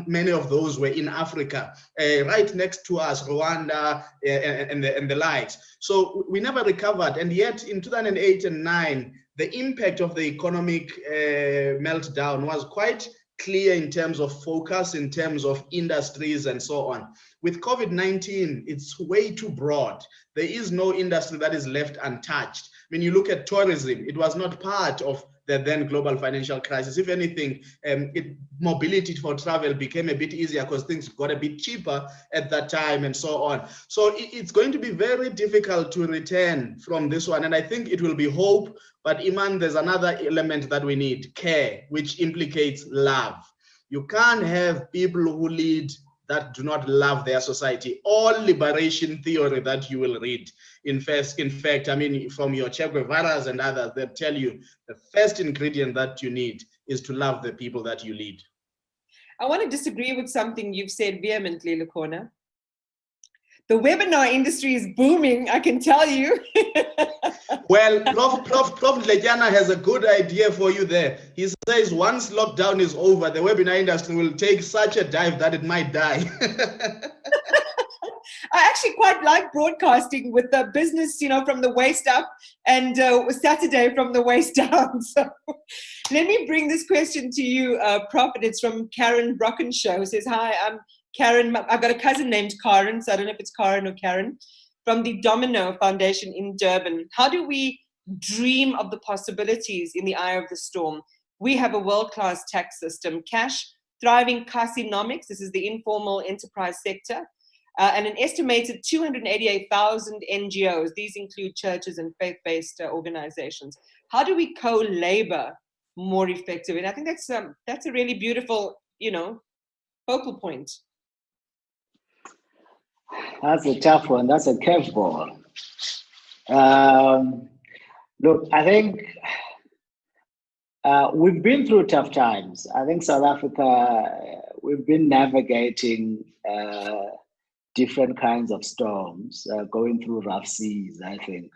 many of those were in Africa, right next to us, Rwanda and the likes. So we never recovered. And yet in 2008 and 9, the impact of the economic meltdown was quite clear in terms of focus, in terms of industries and so on. With COVID-19, it's way too broad. There is no industry that is left untouched. When you look at tourism, it was not part of the the then global financial crisis. If anything, mobility for travel became a bit easier because things got a bit cheaper at that time and so on. So it's going to be very difficult to return from this one. And I think it will be hope. But Iman, there's another element that we need, care, which implicates love. You can't have people who lead that do not love their society. All liberation theory that you will read, in fact, I mean, from your Che Guevaras and others, they tell you the first ingredient that you need is to love the people that you lead. I want to disagree with something you've said vehemently, Lukhona. The webinar industry is booming, I can tell you. Well, Prof. Letyana has a good idea for you there. He says once lockdown is over, the webinar industry will take such a dive that it might die. I actually quite like broadcasting with the business, from the waist up, and Saturday from the waist down. So let me bring this question to you, Prof. It's from Karen Brockenshow, who says, hi, I'm Karen. I've got a cousin named Karen, so I don't know if it's Karen or Karen, from the Domino Foundation in Durban. How do we dream of the possibilities in the eye of the storm? We have a world-class tax system, cash, thriving Casinomics, this is the informal enterprise sector, and an estimated 288,000 NGOs. These include churches and faith-based organizations. How do we co-labor more effectively? And I think that's a really beautiful, focal point. That's a tough one. That's a curveball. Look, I think we've been through tough times. I think South Africa, we've been navigating different kinds of storms, going through rough seas, I think,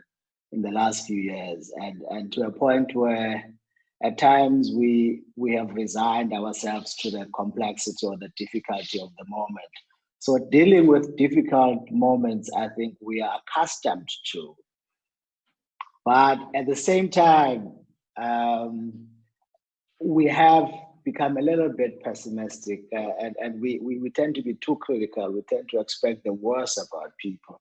in the last few years, and to a point where at times we have resigned ourselves to the complexity or the difficulty of the moment. So dealing with difficult moments, I think we are accustomed to. But at the same time, we have become a little bit pessimistic, and we tend to be too critical. We tend to expect the worst about people.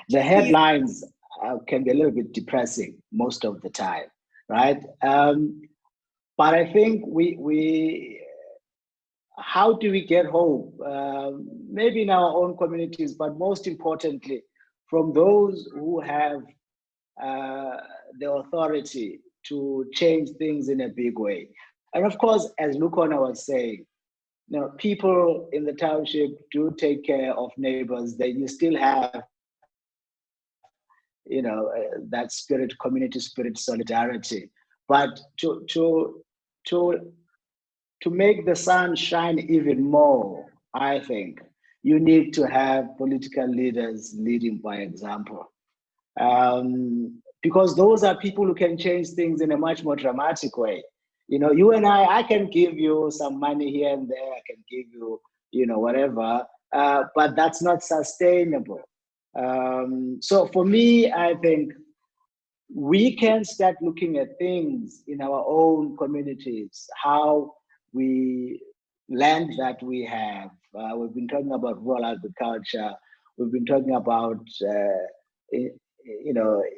The headlines can be a little bit depressing most of the time, right? But I think how do we get hope? Maybe in our own communities, but most importantly, from those who have the authority to change things in a big way. And of course, as Lukhona was saying, people in the township do take care of neighbors. You still have, that spirit, community spirit, solidarity. But to make the sun shine even more, I think you need to have political leaders leading by example. Because those are people who can change things in a much more dramatic way. You and I can give you some money here and there, I can give you, whatever, but that's not sustainable. So for me, I think we can start looking at things in our own communities, how land that we have. We've been talking about rural agriculture. We've been talking about,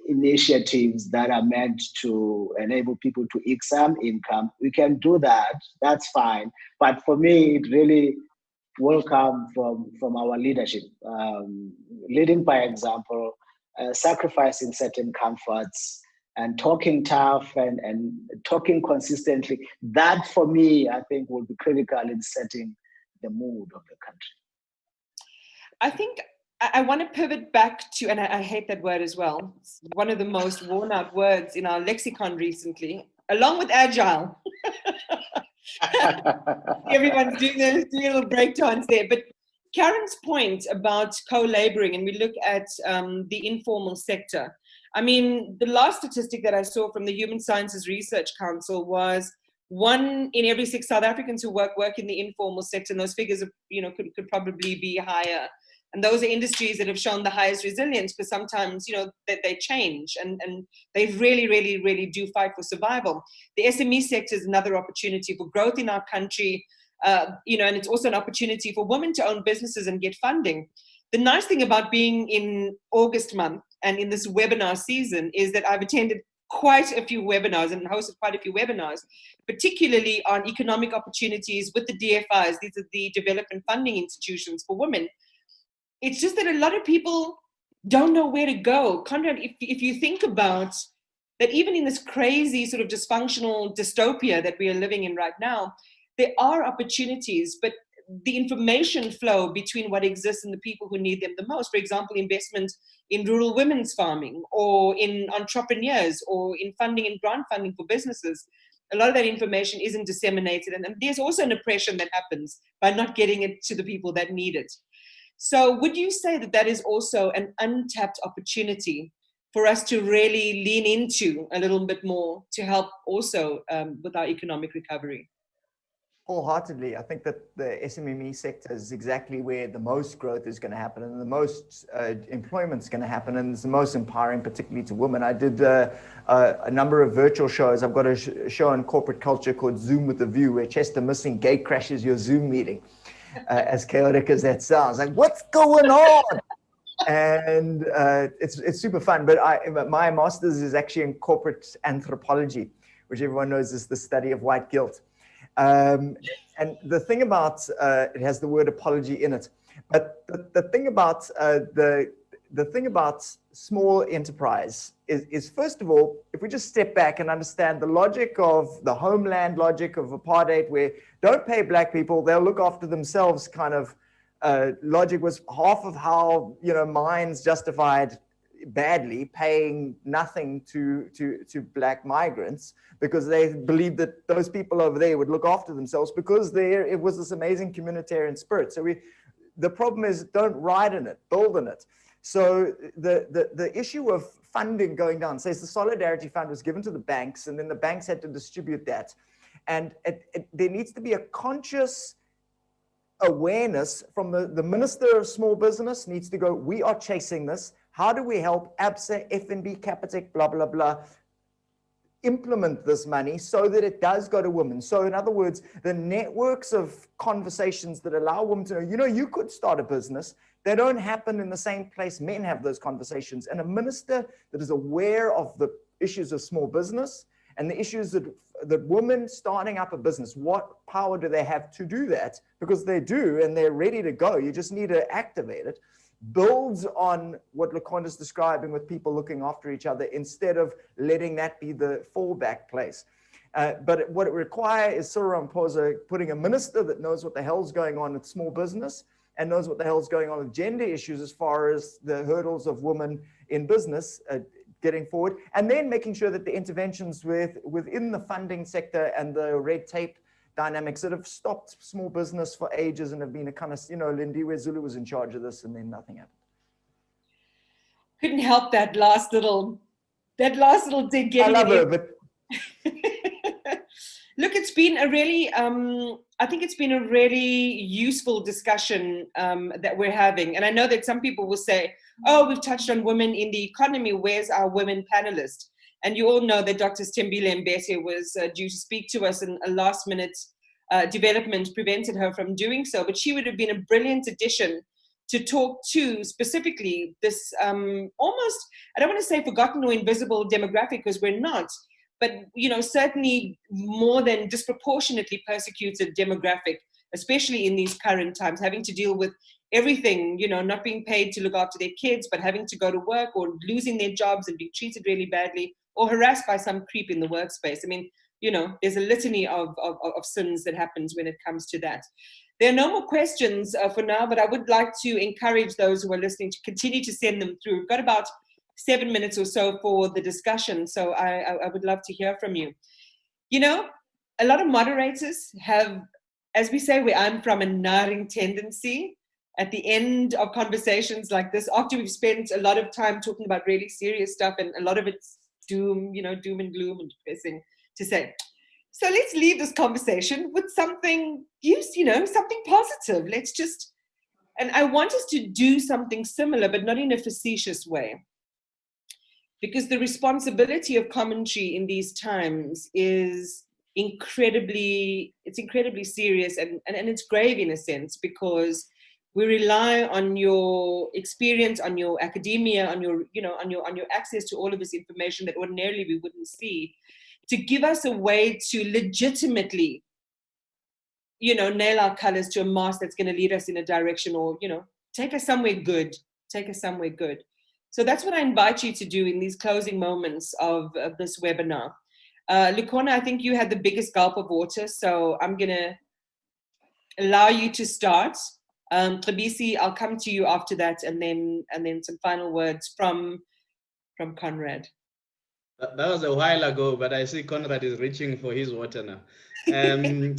initiatives that are meant to enable people to eke some income. We can do that. That's fine. But for me, it really will come from our leadership, leading by example, sacrificing certain comforts, and talking tough and talking consistently. That, for me, I think will be critical in setting the mood of the country. I think I want to pivot back to, and I hate that word as well, it's one of the most worn out words in our lexicon recently, along with agile. Everyone's doing a little breakdowns there. But Karen's point about co-laboring, and we look at the informal sector. I mean, the last statistic that I saw from the Human Sciences Research Council was 1 in every 6 South Africans who work in the informal sector, and those figures, could probably be higher. And those are industries that have shown the highest resilience, because sometimes, that they change and they really, really, really do fight for survival. The SME sector is another opportunity for growth in our country, and it's also an opportunity for women to own businesses and get funding. The nice thing about being in August month and in this webinar season is that I've attended quite a few webinars and hosted quite a few webinars, particularly on economic opportunities with the DFIs. These are the development funding institutions for women. It's just that a lot of people don't know where to go. Conrad, if you think about that, even in this crazy sort of dysfunctional dystopia that we are living in right now, there are opportunities, but the information flow between what exists and the people who need them the most, for example, investment in rural women's farming or in entrepreneurs or in funding and grant funding for businesses, a lot of that information isn't disseminated. And there's also an oppression that happens by not getting it to the people that need it. So would you say that that is also an untapped opportunity for us to really lean into a little bit more to help also with our economic recovery? Wholeheartedly. I think that the SMME sector is exactly where the most growth is going to happen and the most employment is going to happen, and it's the most empowering, particularly to women. I did a number of virtual shows. I've got a show on corporate culture called Zoom with a View, where Chester Missing gate crashes your Zoom meeting. As chaotic as that sounds, like, what's going on? And it's super fun. But my master's is actually in corporate anthropology, which everyone knows is the study of white guilt. And the thing about it has the word apology in it, but the thing about the thing about small enterprise is first of all, if we just step back and understand the logic of the homeland logic of apartheid, where don't pay black people, they'll look after themselves kind of logic, was half of how, you know, mines justified badly paying nothing to black migrants, because they believed that those people over there would look after themselves, because there it was this amazing communitarian spirit. So the problem is, don't ride in it, build in it. So the issue of funding going down, says the Solidarity Fund was given to the banks, and then the banks had to distribute that. And there needs to be a conscious awareness from the Minister of Small Business needs to go, we are chasing this. How do we help ABSA, FNB, Capitec, blah, blah, blah, implement this money so that it does go to women? So in other words, the networks of conversations that allow women to know, you know, you could start a business, they don't happen in the same place men have those conversations. And a minister that is aware of the issues of small business and the issues that women starting up a business, what power do they have to do that? Because they do, and they're ready to go. You just need to activate it. Builds on what Laconda's describing with people looking after each other, instead of letting that be the fallback place. But what it requires is Cyril Ramaphosa putting a minister that knows what the hell's going on with small business and knows what the hell's going on with gender issues as far as the hurdles of women in business getting forward, and then making sure that the interventions within the funding sector and the red tape dynamics that have stopped small business for ages and have been a kind of, you know, Lindiwe Zulu was in charge of this and then nothing happened. Couldn't help that last little dig getting. I love her, but look, it's been a really, I think it's been a really useful discussion that we're having. And I know that some people will say, oh, we've touched on women in the economy, where's our women panelist? And you all know that Dr. Stembile Mbete was due to speak to us, and a last minute development prevented her from doing so. But she would have been a brilliant addition to talk to specifically this almost, I don't want to say forgotten or invisible demographic, because we're not, but, you know, certainly more than disproportionately persecuted demographic, especially in these current times, having to deal with everything, you know, not being paid to look after their kids, but having to go to work, or losing their jobs and being treated really badly, or harassed by some creep in the workspace. I mean, you know, there's a litany of sins that happens when it comes to that. There are no more questions for now, but I would like to encourage those who are listening to continue to send them through. We've got about 7 minutes or so for the discussion, so I would love to hear from you. You know, a lot of moderators have, as we say where I'm from, a naring tendency at the end of conversations like this, after we've spent a lot of time talking about really serious stuff, and a lot of it's doom, you know, doom and gloom and depressing, to say, so let's leave this conversation with something, you know, something positive. Let's just, and I want us to do something similar, but not in a facetious way. Because the responsibility of commentary in these times is incredibly serious, and it's grave in a sense, because We rely on your experience, on your academia, on your, on your access to all of this information that ordinarily we wouldn't see, to give us a way to legitimately, nail our colors to a mast that's going to lead us in a direction, or, take us somewhere good, So that's what I invite you to do in these closing moments of this webinar. Lukhona, I think you had the biggest gulp of water, so I'm going to allow you to start. Khabisi, I'll come to you after that, and then some final words from Conrad. That was a while ago, but I see Conrad is reaching for his water now. Iman,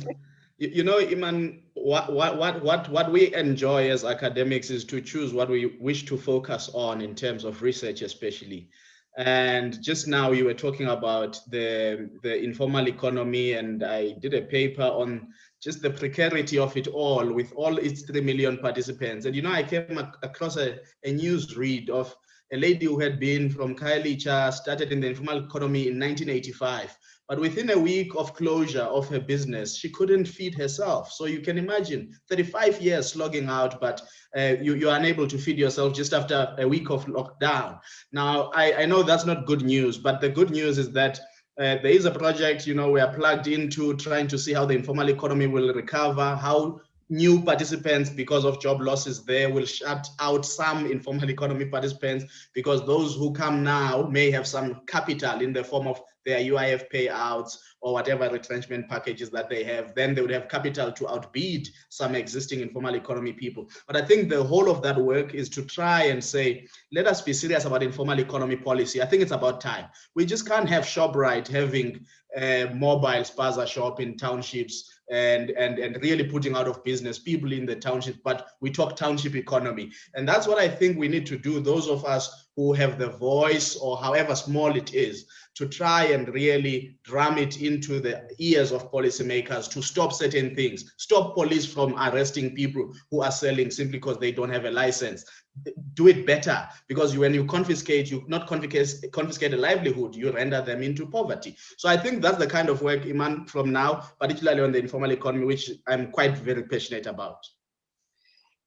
what we enjoy as academics is to choose what we wish to focus on in terms of research, especially. And just now you were talking about the informal economy, and I did a paper on just the precarity of it all with all its 3 million participants. And I came across a news read of a lady who had been from Khayelitsha, started in the informal economy in 1985. But within a week of closure of her business, she couldn't feed herself. So you can imagine 35 years slogging out, but you're unable to feed yourself just after a week of lockdown. Now, I know that's not good news, but the good news is that there is a project, we are plugged into trying to see how the informal economy will recover, how new participants, because of job losses there, will shut out some informal economy participants, because those who come now may have some capital in the form of their UIF payouts or whatever retrenchment packages that they have. Then they would have capital to outbid some existing informal economy people. But I think the whole of that work is to try and say, let us be serious about informal economy policy. I think it's about time. We just can't have ShopRite having mobile spaza shop in townships and really putting out of business people in the township, but we talk township economy. And that's what I think we need to do, those of us who have the voice, or however small it is, to try and really drum it into the ears of policymakers to stop certain things, stop police from arresting people who are selling simply because they don't have a license. Do it better, because when you confiscate, you not confiscate a livelihood, you render them into poverty. So I think that's the kind of work, Iman, from now, particularly on the informal economy, which I'm quite very passionate about.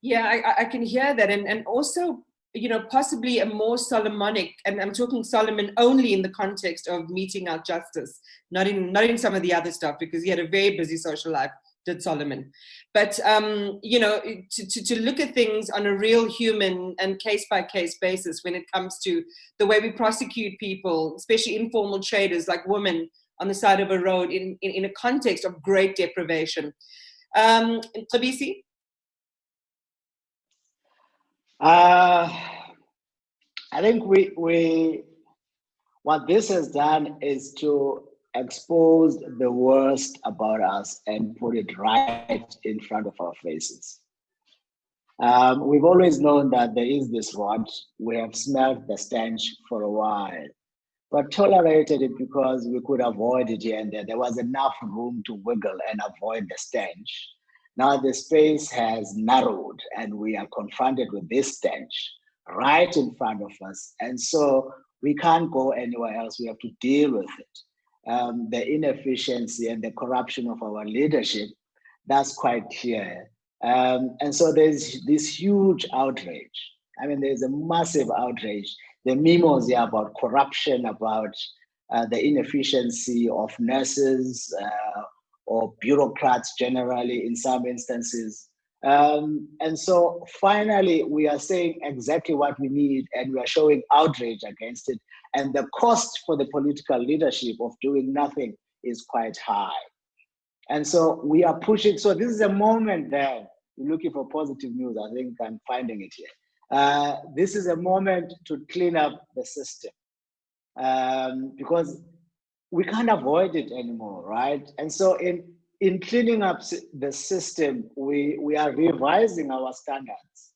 Yeah, I can hear that. And also, possibly a more Solomonic, and I'm talking Solomon only in the context of meting out justice, not in some of the other stuff, because he had a very busy social life, did Solomon. But, to look at things on a real human and case-by-case basis when it comes to the way we prosecute people, especially informal traders like women on the side of a road in a context of great deprivation. Khabisi? I think what this has done is to expose the worst about us and put it right in front of our faces. We've always known that there is this rot. We have smelled the stench for a while, but tolerated it because we could avoid it here and there. There was enough room to wiggle and avoid the stench. Now the space has narrowed and we are confronted with this stench right in front of us. And so we can't go anywhere else. We have to deal with it. The inefficiency and the corruption of our leadership, that's quite clear. And so there's this huge outrage. I mean, there's a massive outrage. The memos here about corruption, about the inefficiency of nurses, or bureaucrats generally in some instances. And so finally, we are saying exactly what we need, and we are showing outrage against it. And the cost for the political leadership of doing nothing is quite high. And so we are pushing. So this is a moment there. You're looking for positive news. I think I'm finding it here. This is a moment to clean up the system, because we can't avoid it anymore, right? And so in cleaning up the system, we are revising our standards.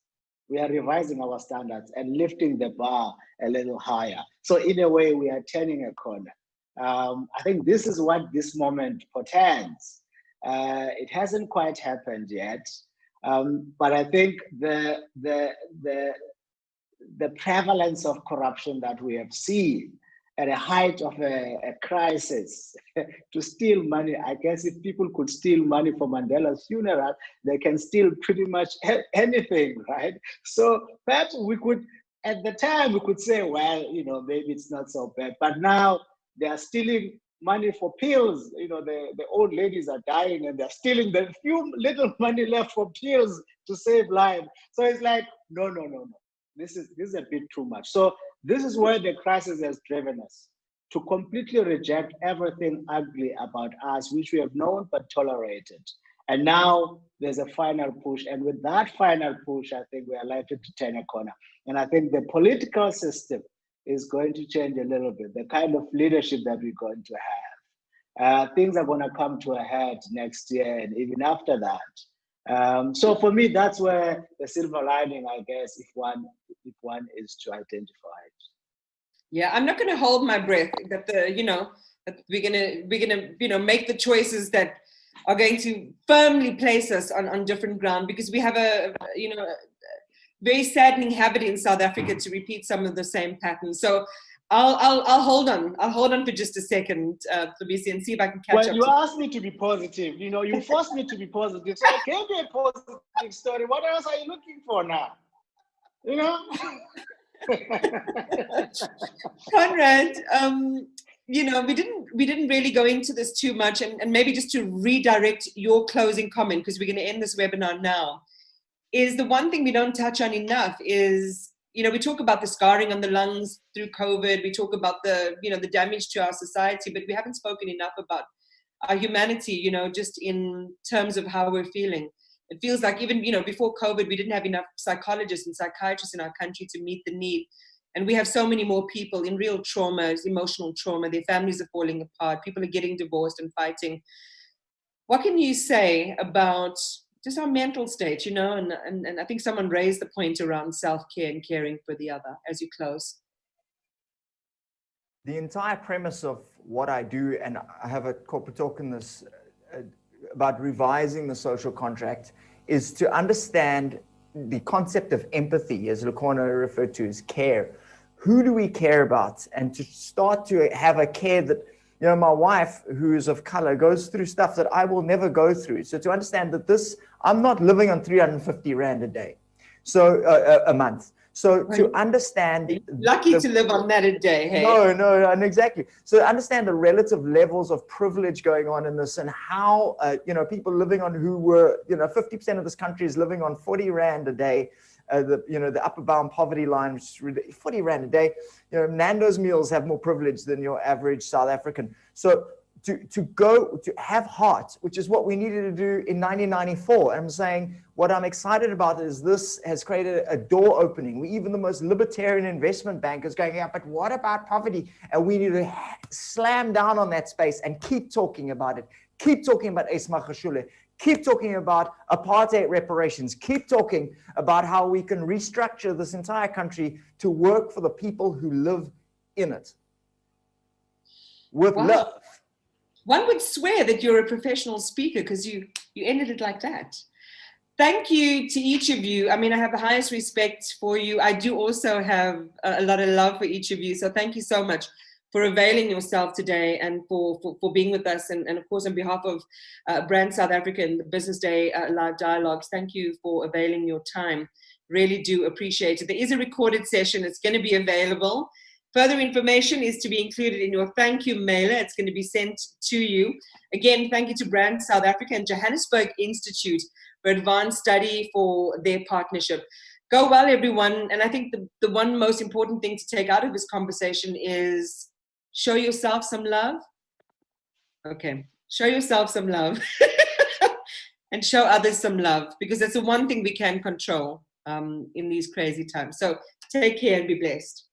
We are revising our standards and lifting the bar a little higher. So in a way, we are turning a corner. I think this is what this moment portends. It hasn't quite happened yet, but I think the prevalence of corruption that we have seen at a height of a crisis to steal money. I guess if people could steal money for Mandela's funeral, they can steal pretty much anything, right? So perhaps we could, at the time, we could say, well, maybe it's not so bad. But now they are stealing money for pills. The old ladies are dying and they're stealing the few little money left for pills to save lives. So it's like, no. This is a bit too much. So this is where the crisis has driven us, to completely reject everything ugly about us, which we have known but tolerated. And now there's a final push. And with that final push, I think we are likely to turn a corner. And I think the political system is going to change a little bit, the kind of leadership that we're going to have. Things are going to come to a head next year and even after that. So for me, that's where the silver lining, I guess, if one is to identify it. Yeah, I'm not going to hold my breath that that we're gonna make the choices that are going to firmly place us on different ground, because we have a very saddening habit in South Africa to repeat some of the same patterns. So I'll hold on. I'll hold on for just a second, Fabisi, and see if I can catch up. Well, you asked me to be positive. You forced me to be positive. So I gave you a positive story. What else are you looking for now? Conrad, we didn't really go into this too much, and maybe just to redirect your closing comment, because we're going to end this webinar now, is the one thing we don't touch on enough is, we talk about the scarring on the lungs through COVID, we talk about the damage to our society, but we haven't spoken enough about our humanity, just in terms of how we're feeling. It feels like even, before COVID, we didn't have enough psychologists and psychiatrists in our country to meet the need. And we have so many more people in real trauma, emotional trauma, their families are falling apart, people are getting divorced and fighting. What can you say about just our mental state, and I think someone raised the point around self-care and caring for the other as you close. The entire premise of what I do, and I have a corporate talk in this about revising the social contract, is to understand the concept of empathy, as Lukhona referred to as care. Who do we care about? And to start to have a care that, my wife, who is of color, goes through stuff that I will never go through. So to understand that I'm not living on 350 Rand a day, so a month. So to understand, lucky to live on that a day. Hey? No, and exactly. So understand the relative levels of privilege going on in this, and how people living on 50% of this country is living on 40 Rand a day. The upper bound poverty line, which is 40 Rand a day. Nando's meals have more privilege than your average South African. So to have heart, which is what we needed to do in 1994. And I'm saying what I'm excited about is this has created a door opening. Even the most libertarian investment bankers going, yeah, but what about poverty? And we need to slam down on that space and keep talking about it. Keep talking about Esmagashule. Keep talking about apartheid reparations. Keep talking about how we can restructure this entire country to work for the people who live in it. With love. One would swear that you're a professional speaker, because you ended it like that. Thank you to each of you. I mean, I have the highest respect for you. I do also have a lot of love for each of you. So thank you so much for availing yourself today and for being with us. And of course, on behalf of Brand South Africa and the Business Day Live Dialogues, thank you for availing your time. Really do appreciate it. There is a recorded session. It's going to be available. Further information is to be included in your thank you mailer. It's going to be sent to you. Again, thank you to Brand South Africa and Johannesburg Institute for advanced study for their partnership. Go well, everyone. And I think the one most important thing to take out of this conversation is show yourself some love. Okay, show yourself some love and show others some love, because that's the one thing we can control in these crazy times. So take care and be blessed.